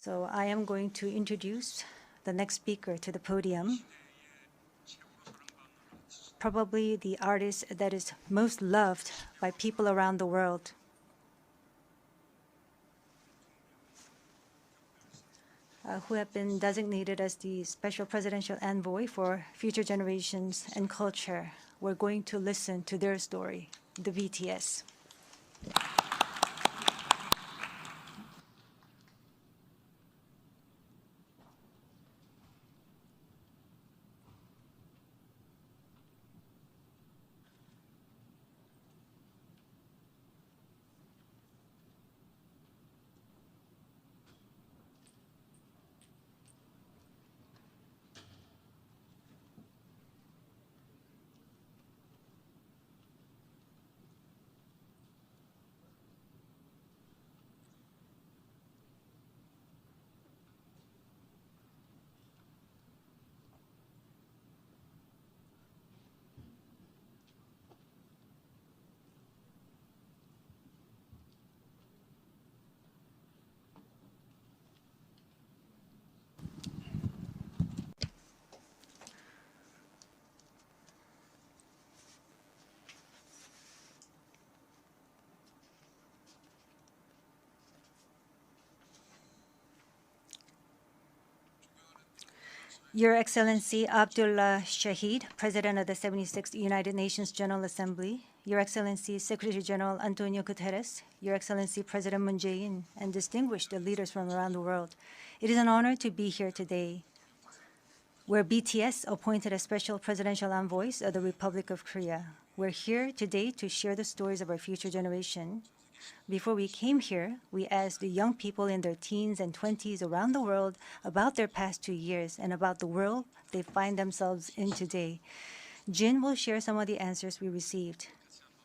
So I am going to introduce the next speaker to the podium. Probably the artist that is most loved by people around the world. Who have been designated as the special presidential envoy for future generations and culture. We're going to listen to their story, the BTS. Your Excellency Abdullah Shahid, President of the 76th United Nations General Assembly, Your Excellency Secretary General Antonio Guterres, Your Excellency President Moon Jae-in, and distinguished leaders from around the world. It is an honor to be here today, where BTS appointed as special presidential envoys of the Republic of Korea. We're here today to share the stories of our future generation. Before we came here, we asked the young people in their teens and 20s around the world about their past 2 years and about the world they find themselves in today. Jin will share some of the answers we received.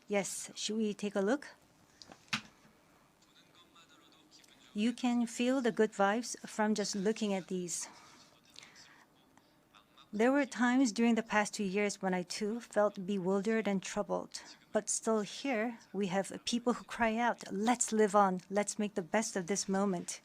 Yes, should we take a look? You can feel the good vibes from just looking at these. There were times during the past 2 years when I too felt bewildered and troubled. But still here, we have people who cry out, let's live on, let's make the best of this moment.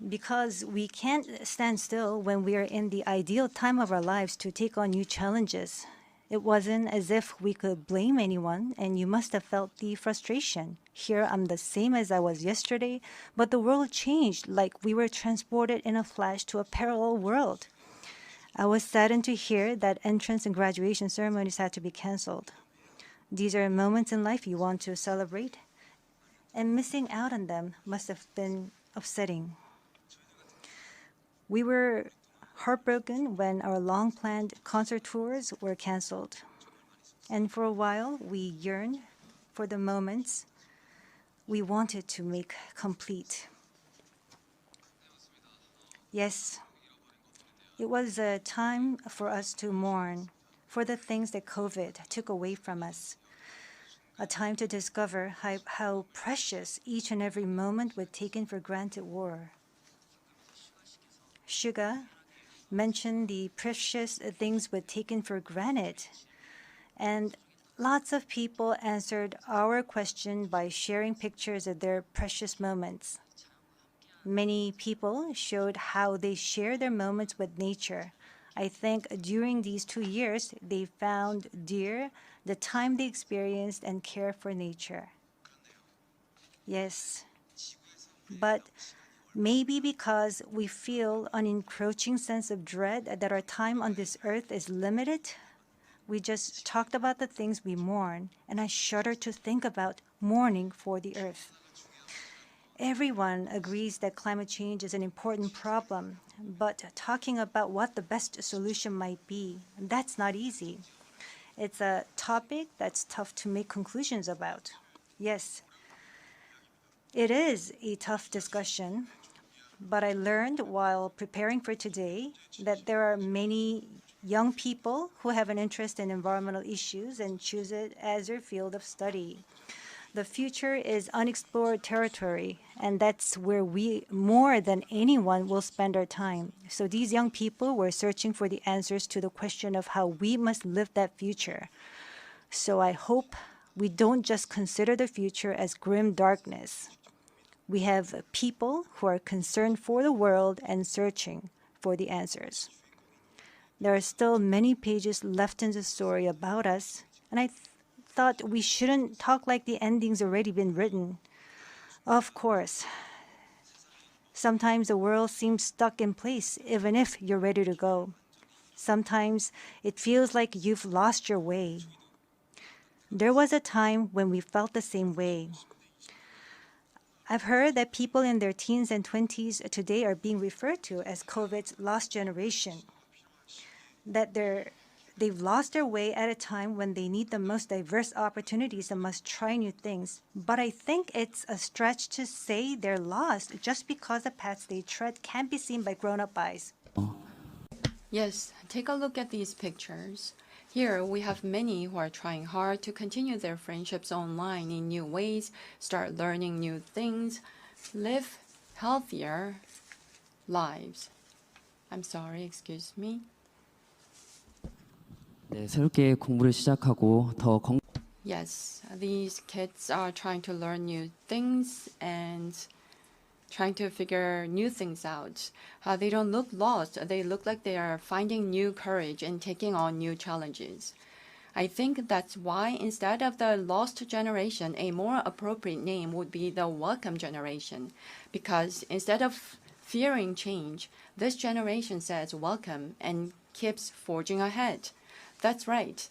Because we can't stand still when we are in the ideal time of our lives to take on new challenges. It wasn't as if we could blame anyone, and you must have felt the frustration. Here I'm the same as I was yesterday, but the world changed like we were transported in a flash to a parallel world. I was saddened to hear that entrance and graduation ceremonies had to be canceled. These are moments in life you want to celebrate, and missing out on them must have been upsetting. We were heartbroken when our long-planned concert tours were canceled. And for a while, we yearned for the moments we wanted to make complete. Yes, it was a time for us to mourn for the things that COVID took away from us. A time to discover how precious each and every moment we taken for granted were. Suga mentioned the precious things we taken for granted, and lots of people answered our question by sharing pictures of their precious moments. Many people showed how they share their moments with nature. I think during these 2 years, they found dear the time they experienced and care for nature. Yes, but maybe because we feel an encroaching sense of dread that our time on this earth is limited, we just talked about the things we mourn, and I shudder to think about mourning for the earth. Everyone agrees that climate change is an important problem, but talking about what the best solution might be, that's not easy. It's a topic that's tough to make conclusions about. Yes, it is a tough discussion, but I learned while preparing for today that there are many young people who have an interest in environmental issues and choose it as their field of study. The future is unexplored territory, and that's where we, more than anyone, will spend our time. So these young people were searching for the answers to the question of how we must live that future. So I hope we don't just consider the future as grim darkness. We have people who are concerned for the world and searching for the answers. There are still many pages left in the story about us, and I thought we shouldn't talk like the ending's already been written. Of course, sometimes the world seems stuck in place, even if you're ready to go. Sometimes it feels like you've lost your way. There was a time when we felt the same way. I've heard that people in their teens and 20s today are being referred to as COVID's lost generation, that they've lost their way at a time when they need the most diverse opportunities and must try new things. But I think it's a stretch to say they're lost just because the paths they tread can't be seen by grown-up eyes. Yes, take a look at these pictures. Here we have many who are trying hard to continue their friendships online in new ways, start learning new things, live healthier lives. I'm sorry, excuse me. 네, 새롭게 공부를 시작하고 더 Yes, these kids are trying to learn new things and trying to figure new things out. They don't look lost. They look like they are finding new courage and taking on new challenges. I think that's why instead of the lost generation, a more appropriate name would be the welcome generation. Because instead of fearing change, this generation says welcome and keeps forging ahead. That's right.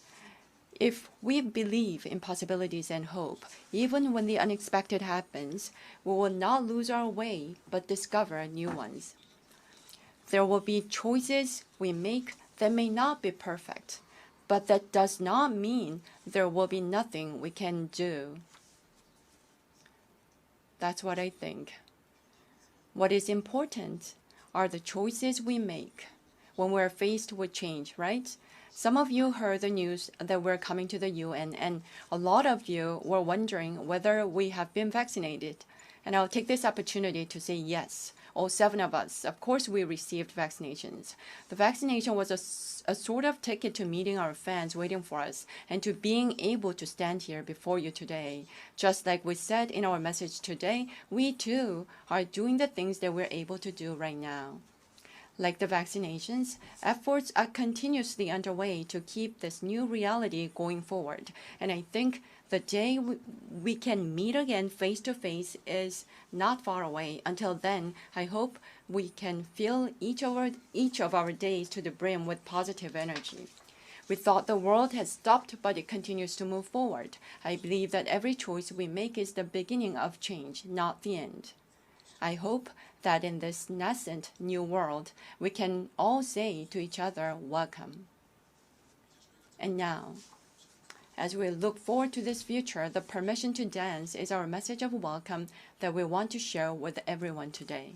If we believe in possibilities and hope, even when the unexpected happens, we will not lose our way, but discover new ones. There will be choices we make that may not be perfect, but that does not mean there will be nothing we can do. That's what I think. What is important are the choices we make when we're faced with change, right? Some of you heard the news that we're coming to the UN, and a lot of you were wondering whether we have been vaccinated. And I'll take this opportunity to say yes. All 7 of us, of course, we received vaccinations. The vaccination was a sort of ticket to meeting our fans waiting for us and to being able to stand here before you today. Just like we said in our message today, we too are doing the things that we're able to do right now. Like the vaccinations, efforts are continuously underway to keep this new reality going forward. And I think the day we can meet again face to face is not far away. Until then, I hope we can fill each of our days to the brim with positive energy. We thought the world had stopped, but it continues to move forward. I believe that every choice we make is the beginning of change, not the end. I hope that in this nascent new world, we can all say to each other, welcome. And now, as we look forward to this future, the permission to dance is our message of welcome that we want to share with everyone today.